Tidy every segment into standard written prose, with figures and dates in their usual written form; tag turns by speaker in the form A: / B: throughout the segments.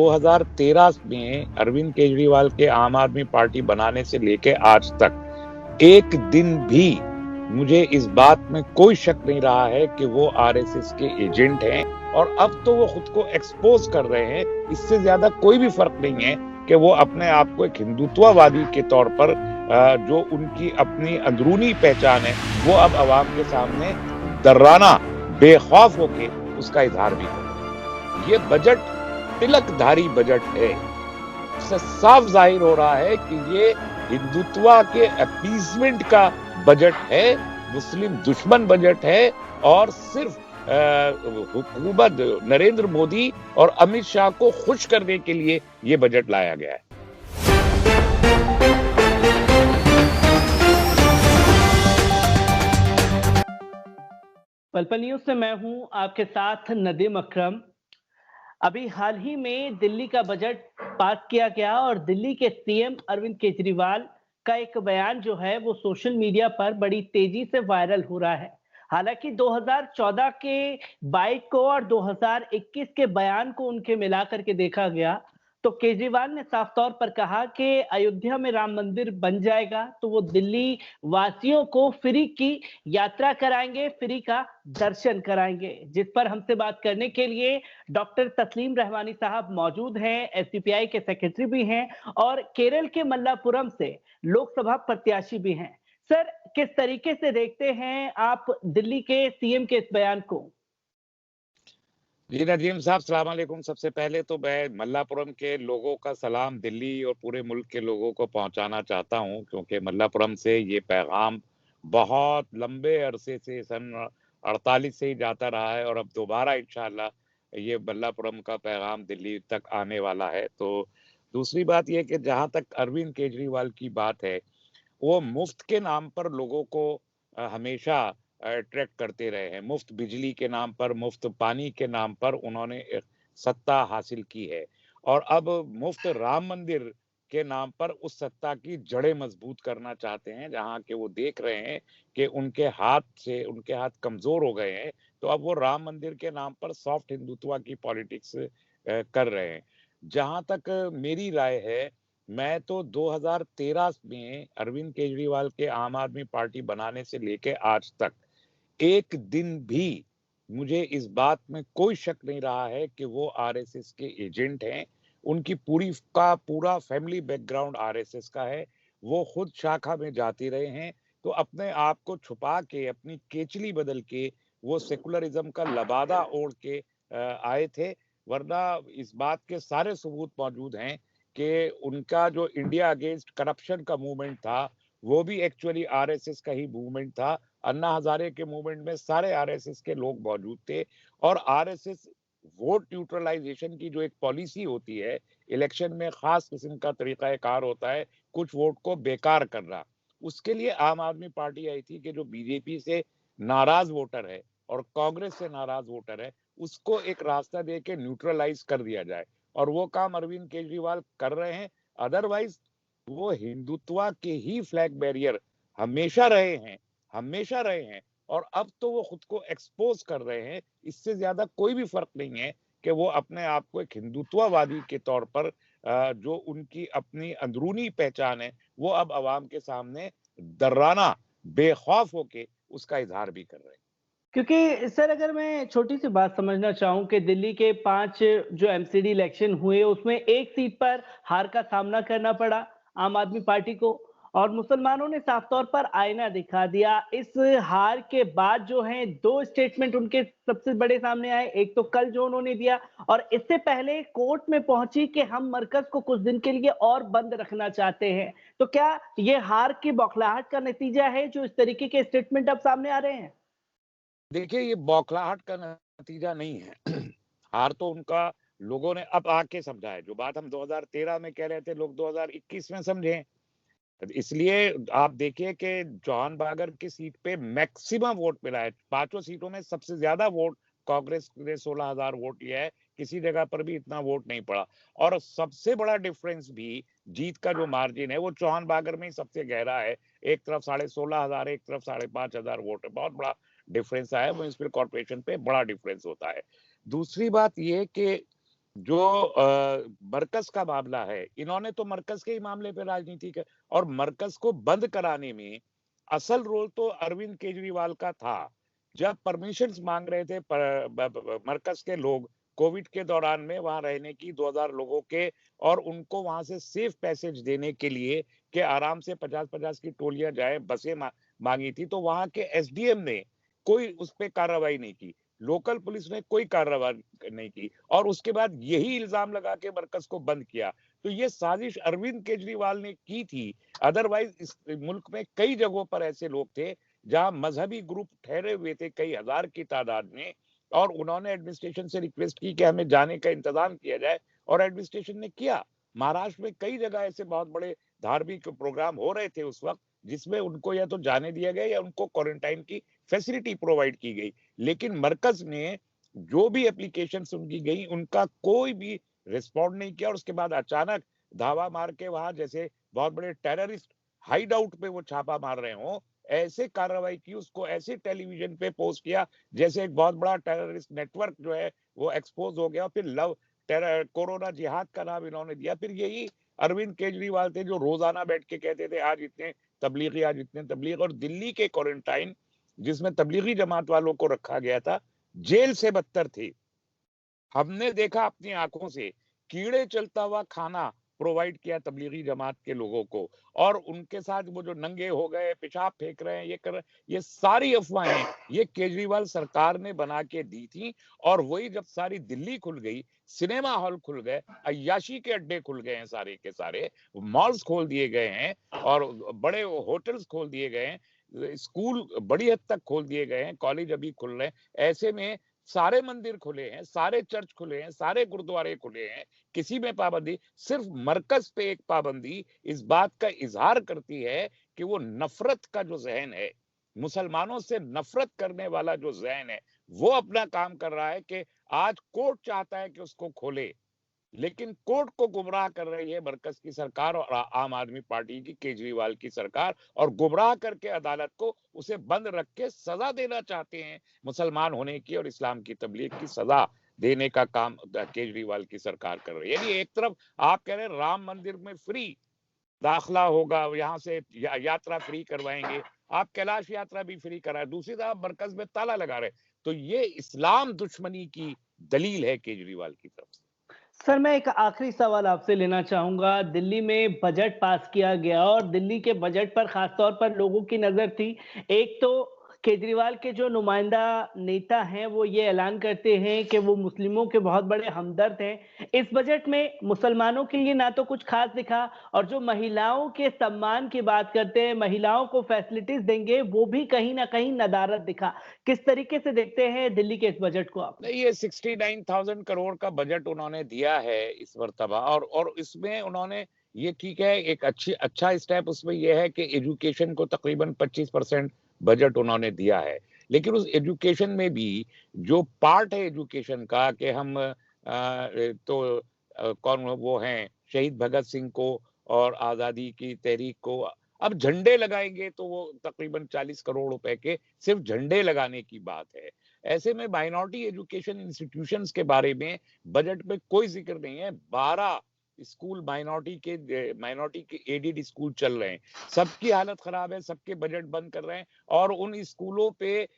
A: 2013 में अरविंद केजरीवाल के आम आदमी पार्टी बनाने से लेके आज तक एक दिन भी मुझे इस बात में कोई शक नहीं रहा है कि वो आरएसएस के एजेंट हैं। और अब तो वो खुद को एक्सपोज कर रहे हैं। इससे ज्यादा कोई भी फर्क नहीं है कि वो अपने आप को एक हिंदुत्ववादी के तौर पर जो उनकी अपनी अंदरूनी पहचान है वो अब अवाम के सामने दर्राना बेखौफ होके उसका इजहार भी कर रहे हैं। ये बजट तिलकधारी बजट है। इससे साफ जाहिर हो रहा है कि ये हिंदुत्व के अपीजमेंट का बजट है, मुस्लिम दुश्मन बजट है और सिर्फ हुकूमत नरेंद्र मोदी और अमित शाह को खुश करने के लिए ये बजट लाया गया है।
B: पल पल न्यूज से मैं हूं आपके साथ नदीम अकरम। अभी हाल ही में दिल्ली का बजट पास किया गया और दिल्ली के सीएम अरविंद केजरीवाल का एक बयान जो है वो सोशल मीडिया पर बड़ी तेजी से वायरल हो रहा है। हालांकि 2014 के बाइट को और 2021 के बयान को उनके मिला करके देखा गया तो केजरीवाल ने साफ तौर पर कहा कि अयोध्या में राम मंदिर बन जाएगा तो वो दिल्ली वासियों को फ्री की यात्रा कराएंगे, फ्री का दर्शन कराएंगे। जिस पर हमसे बात करने के लिए डॉक्टर तस्लीम रहमानी साहब मौजूद हैं, एसडीपीआई के सेक्रेटरी भी हैं और केरल के मल्लापुरम से लोकसभा प्रत्याशी भी हैं। सर, किस तरीके से देखते हैं आप दिल्ली के सीएम के इस बयान को?
A: जी नदीम साहब, सलाम अलैकुम। सबसे पहले तो मैं मल्लापुरम के लोगों का सलाम दिल्ली और पूरे मुल्क के लोगों को पहुंचाना चाहता हूं, क्योंकि मल्लापुरम से ये पैगाम बहुत लंबे अरसे से सन 48 से ही जाता रहा है और अब दोबारा इंशाअल्लाह ये मल्लापुरम का पैगाम दिल्ली तक आने वाला है। तो दूसरी बात यह कि जहां तक अरविंद केजरीवाल की बात है, वो मुफ्त के नाम पर लोगों को हमेशा अट्रैक्ट करते रहे हैं। मुफ्त बिजली के नाम पर, मुफ्त पानी के नाम पर उन्होंने एक सत्ता हासिल की है और अब मुफ्त राम मंदिर के नाम पर उस सत्ता की जड़ें मजबूत करना चाहते हैं। जहां के वो देख रहे हैं कि उनके हाथ कमजोर हो गए हैं, तो अब वो राम मंदिर के नाम पर सॉफ्ट हिंदुत्व की पॉलिटिक्स कर रहे हैं। जहां तक मेरी राय है, मैं तो 2013 में अरविंद केजरीवाल के आम आदमी पार्टी बनाने से लेके आज तक एक दिन भी मुझे इस बात में कोई शक नहीं रहा है कि वो आरएसएस के एजेंट हैं। उनकी पूरा फैमिली बैकग्राउंड आरएसएस का है। वो खुद शाखा में जाते रहे हैं, तो अपने आप को छुपा के, अपनी केचली बदल के वो सेकुलरिज्म का लबादा ओढ़ के आए थे। वरना इस बात के सारे सबूत मौजूद हैं कि उनका जो इंडिया अगेंस्ट करप्शन का मूवमेंट था, वो भी एक्चुअली आरएसएस का ही मूवमेंट था। अन्ना हजारे के मूवमेंट में सारे आरएसएस के लोग मौजूद थे और आरएसएस वोट न्यूट्रलाइजेशन की जो एक पॉलिसी होती है, इलेक्शन में खास किस्म का तरीकाकार होता है कुछ वोट को बेकार करना। उसके लिए आम आदमी पार्टी आई थी कि जो बीजेपी से नाराज वोटर है और कांग्रेस से नाराज वोटर है, उसको एक रास्ता दे के न्यूट्रलाइज कर दिया जाए और वो काम अरविंद केजरीवाल कर रहे हैं। अदरवाइज वो हिंदुत्व के ही फ्लैग बैरियर हमेशा रहे हैं, हमेशा रहे हैं और अब तो वो खुद को एक्सपोज कर रहे हैं। इससे ज्यादा कोई भी फर्क नहीं है कि वो अपने आप को एक हिंदुत्ववादी के तौर पर जो उनकी अपनी अंदरूनी पहचान है वो अब अवाम के सामने दर्राना बेखौफ होके उसका इजहार भी कर रहे हैं।
B: क्योंकि सर, अगर मैं छोटी सी बात समझना चाहूं कि दिल्ली के 5 जो एमसीडी इलेक्शन हुए उसमें एक सीट पर हार का सामना करना पड़ा आम आदमी पार्टी को और मुसलमानों ने साफ तौर पर आईना दिखा दिया। इस हार के बाद जो है 2 स्टेटमेंट उनके सबसे बड़े सामने आए। एक तो कल जो उन्होंने दिया और इससे पहले कोर्ट में पहुंची कि हम मरकज को कुछ दिन के लिए और बंद रखना चाहते हैं। तो क्या ये हार की बौखलाहट का नतीजा है जो इस तरीके के स्टेटमेंट अब सामने आ रहे हैं?
A: देखिए, ये बौखलाहट का नतीजा नहीं है। हार तो उनका लोगों ने अब आके समझा है। जो बात हम 2013 में कह रहे थे, लोग 2021 में समझे। इसलिए आप देखिए कि जॉन बागर की सीट पे मैक्सिमम वोट मिला है। पांचों सीटों में सबसे ज्यादा वोट कांग्रेस ने 16,000 वोट लिया है। किसी जगह पर भी इतना वोट नहीं पड़ा और सबसे बड़ा डिफरेंस भी, जीत का जो मार्जिन है वो चौहान बागर में ही सबसे गहरा है। एक तरफ 16,500, एक तरफ 5,500 वोट है। बहुत बड़ा डिफरेंस आया। म्यूनिसिपल कॉर्पोरेशन पे बड़ा डिफरेंस होता है। दूसरी बात ये कि जो मरकज का मामला है, इन्होंने तो मरकज के ही मामले पे राजनीति कर, और मरकज को बंद कराने में असल रोल तो अरविंद केजरीवाल का था। जब परमिशंस मांग रहे थे मरकज के लोग कोविड के दौरान में वहां रहने की 2000 लोगों के, और उनको वहां से सेफ पैसेज देने के लिए कि आराम से 50-50 की टोलियां जाए, बसें मांगी थी, तो वहां के एसडीएम ने कोई उस पर कार्रवाई नहीं की, लोकल पुलिस ने कोई कार्रवाई नहीं की, और उसके बाद यही इल्जाम लगा के मरकज को बंद किया। तो ये साजिश अरविंद केजरीवाल ने की थी। अदरवाइज इस मुल्क में कई जगहों पर ऐसे लोग थे जहां मजहबी ग्रुप ठहरे हुए थे कई हजार की तादाद में, और उन्होंने एडमिनिस्ट्रेशन से रिक्वेस्ट की कि हमें जाने का इंतजाम किया जाए, और एडमिनिस्ट्रेशन ने किया। महाराष्ट्र में कई जगह ऐसे बहुत बड़े धार्मिक प्रोग्राम हो रहे थे उस वक्त, जिसमें उनको या तो जाने दिया गया या उनको क्वारंटाइन की फैसिलिटी प्रोवाइड की गई। लेकिन मरकज ने जो भी एप्लीकेशन उनकी गई, उनका कोई भी रिस्पॉन्ड नहीं किया, और उसके बाद अचानक धावा मार के वहां जैसे बहुत बड़े टेररिस्ट हाइड आउट पे वो छापा मार रहे हो, ऐसे कार्रवाई की, उसको ऐसे टेलीविजन पे पोस्ट किया जैसे एक बहुत बड़ा टेररिस्ट नेटवर्क जो है वो एक्सपोज हो गया। फिर लव टेरर कोरोना जिहाद का नाम इन्होंने दिया। फिर यही अरविंद केजरीवाल थे जो रोजाना बैठ के कहते थे आज इतने तबलीगी, आज इतने तबलीग, और दिल्ली के क्वारंटाइन जिसमें तबलीगी जमात वालों को रखा गया था, जेल से बदतर थी। हमने देखा अपनी आंखों से, कीड़े चलता हुआ खाना प्रोवाइड किया तबलीगी जमात के लोगों को, और उनके साथ वो जो नंगे हो गए, पेशाब फेंक रहे हैं, ये कर रहे हैं, ये सारी अफवाहें ये केजरीवाल सरकार ने बना के दी थी। और वही जब सारी दिल्ली खुल गई, सिनेमा हॉल खुल गए, अय्याशी के अड्डे खुल गए हैं सारे के सारे, मॉल्स खोल दिए गए हैं, और बड़े होटल्स खोल दिए गए हैं, स्कूल बड़ी हद तक खोल दिए गए हैं, कॉलेज अभी खुल रहे हैं, ऐसे में सारे मंदिर खुले हैं, सारे चर्च खुले हैं, सारे गुरुद्वारे खुले हैं, किसी में पाबंदी, सिर्फ मरकज पे एक पाबंदी इस बात का इजहार करती है कि वो नफरत का जो जहन है, मुसलमानों से नफरत करने वाला जो जहन है, वो अपना काम कर रहा है कि आज कोर्ट चाहता है कि उसको खोले, लेकिन कोर्ट को गुमराह कर रही है मरकज की सरकार और आम आदमी पार्टी की, केजरीवाल की सरकार, और गुमराह करके अदालत को उसे बंद रख के सजा देना चाहते हैं, मुसलमान होने की और इस्लाम की तबलीग की सजा देने का काम केजरीवाल की सरकार कर रही है। यानी एक तरफ आप कह रहे हैं राम मंदिर में फ्री दाखला होगा, यहाँ से यात्रा फ्री करवाएंगे, आप कैलाश यात्रा भी फ्री कराए, दूसरी तरफ मरकज में ताला लगा रहे, तो ये इस्लाम दुश्मनी की दलील है केजरीवाल की तरफ से।
B: सर, मैं एक आखिरी सवाल आपसे लेना चाहूँगा। दिल्ली में बजट पास किया गया और दिल्ली के बजट पर ख़ास तौर पर लोगों की नज़र थी। एक तो केजरीवाल के जो नुमाइंदा नेता हैं, वो ये ऐलान करते हैं कि वो मुस्लिमों के बहुत बड़े हमदर्द हैं। इस बजट में मुसलमानों के लिए ना तो कुछ ख़ास दिखा, और जो महिलाओं के सम्मान की बात करते हैं, महिलाओं को फैसिलिटीज़ देंगे, वो भी कहीं न कहीं नदारद दिखा। किस तरीके से देखते हैं दिल्ली के इस बजट को आप?
A: नहीं, ये 69,000 करोड़ का बजट उन्होंने दिया है इस मर्तबा, और इसमें उन्होंने ये ठीक है, एक अच्छा स्टेप उसमें ये है कि एजुकेशन को तकरीबन 25% बजट उन्होंने दिया है। लेकिन उस एजुकेशन में भी जो पार्ट है एजुकेशन का कि हम कौन वो हैं शहीद भगत सिंह को और आज़ादी की तहरीक को अब झंडे लगाएंगे, तो वो तकरीबन 40 करोड़ रुपए के सिर्फ झंडे लगाने की बात है। ऐसे में माइनॉरिटी एजुकेशन इंस्टीट्यूशंस के बारे में बजट में कोई जिक्र नहीं है। 12 स्कूल माइनॉरिटी के एडेड स्कूल चल रहे हैं, सबकी हालत खराब है, सबके बजट बंद कर रहे हैं, और उन स्कूलों पे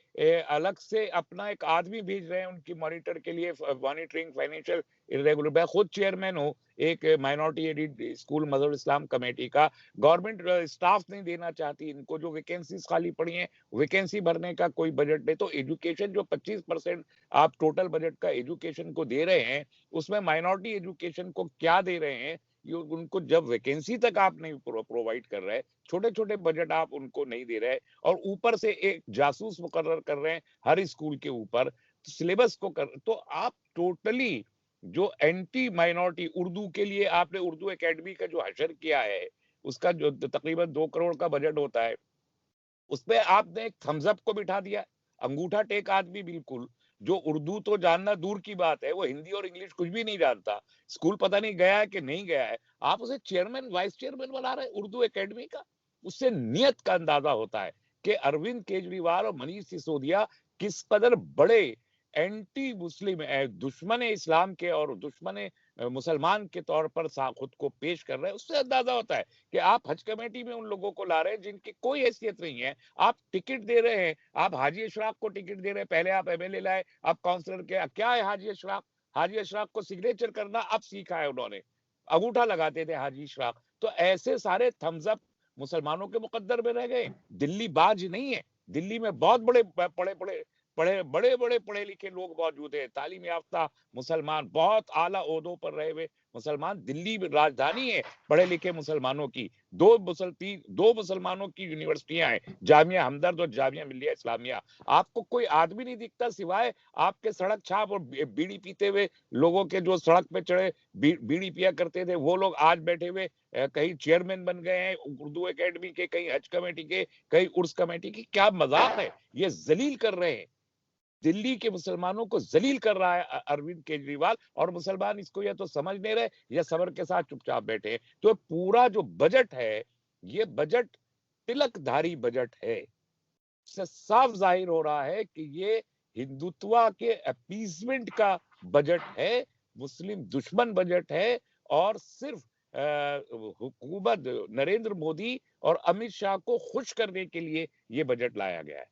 A: अलग से अपना एक आदमी भेज रहे हैं उनकी मॉनिटर के लिए, मॉनिटरिंग फाइनेंशियल इरेगुलर। मैं खुद चेयरमैन हूँ एक माइनॉरिटी एडेड स्कूल मजहर इस्लाम कमेटी का। गवर्नमेंट स्टाफ नहीं देना चाहती इनको, जो वैकेंसीज खाली पड़ी हैं वैकेंसी भरने का कोई बजट नहीं। तो एजुकेशन जो 25% आप टोटल बजट का एजुकेशन को दे रहे हैं, उसमें माइनॉरिटी एजुकेशन को क्या दे रहे हैं, ये उनको जब वैकेंसी तक आप नहीं प्रोवाइड कर रहे, छोटे छोटे बजट आप उनको नहीं दे रहे, और ऊपर से एक जासूस मुकर्रर कर रहे हैं हर स्कूल के ऊपर, तो सिलेबस को कर, तो आप टोटली जो एंटी माइनॉरिटी, उर्दू के लिए आपने उर्दू एकेडमी का जो हशर किया है, उसका जो तकरीबन 2 करोड़ का बजट होता है, उसपे आपने एक थम्स अप को बिठा दिया, अंगूठा टेक आदमी बिल्कुल, जो उर्दू तो जानना दूर की बात है, वो हिंदी और इंग्लिश कुछ भी नहीं जानता, स्कूल पता नहीं गया है कि नहीं गया है, आप उसे चेयरमैन वाइस चेयरमैन बना रहे उर्दू एकेडमी का। उससे नियत का अंदाजा होता है कि अरविंद केजरीवाल और मनीष सिसोदिया किस कदर बड़े एंटी मुस्लिम दुश्मन इस्लाम के और दुश्मन मुसलमान के तौर पर खुद को पेश कर रहे हैं, उससे अंदाजा होता है कि आप हज कमेटी में उन लोगों को ला रहे हैं जिनकी कोई हैसियत नहीं है। आप टिकट दे रहे हैं, आप हाजी अशराफ को टिकट दे रहे हैं, पहले आप एमएलए लाए, अब काउंसलर के क्या है हाजी अशराफ? हाजी अशराफ को सिग्नेचर करना अब सीखा है उन्होंने, अंगूठा लगाते थे हाजी अशराफ। तो ऐसे सारे थम्स अप मुसलमानों के मुकद्दर में रह गए। दिल्ली बाज नहीं है, दिल्ली में बहुत बड़े पढ़े लिखे लोग मौजूद हैं, तालीम याफ्ता मुसलमान, बहुत आला ओहदों पर रहे हुए मुसलमान। दिल्ली राजधानी है पढ़े लिखे मुसलमानों की। दो मुसलमानों की यूनिवर्सिटियां हैं, जामिया हमदर्द और जामिया मिल्लिया इस्लामिया। आपको कोई आदमी नहीं दिखता सिवाय आपके सड़क छाप और बीड़ी पीते हुए लोगों के, जो सड़क पे चढ़े बीड़ी पिया करते थे, वो लोग आज बैठे हुए कहीं चेयरमैन बन गए हैं उर्दू एकेडमी के, कहीं हज कमेटी के, कहीं उर्स कमेटी की। क्या मजाक है, ये जलील कर रहे हैं, दिल्ली के मुसलमानों को जलील कर रहा है अरविंद केजरीवाल, और मुसलमान इसको या तो समझ नहीं रहे या सबर के साथ चुपचाप बैठे हैं। तो पूरा जो बजट है, ये बजट तिलकधारी बजट है। इससे साफ जाहिर हो रहा है कि ये हिंदुत्व के अपीसमेंट का बजट है, मुस्लिम दुश्मन बजट है, और सिर्फ हुकूमत नरेंद्र मोदी और अमित शाह को खुश करने के लिए ये बजट लाया गया है।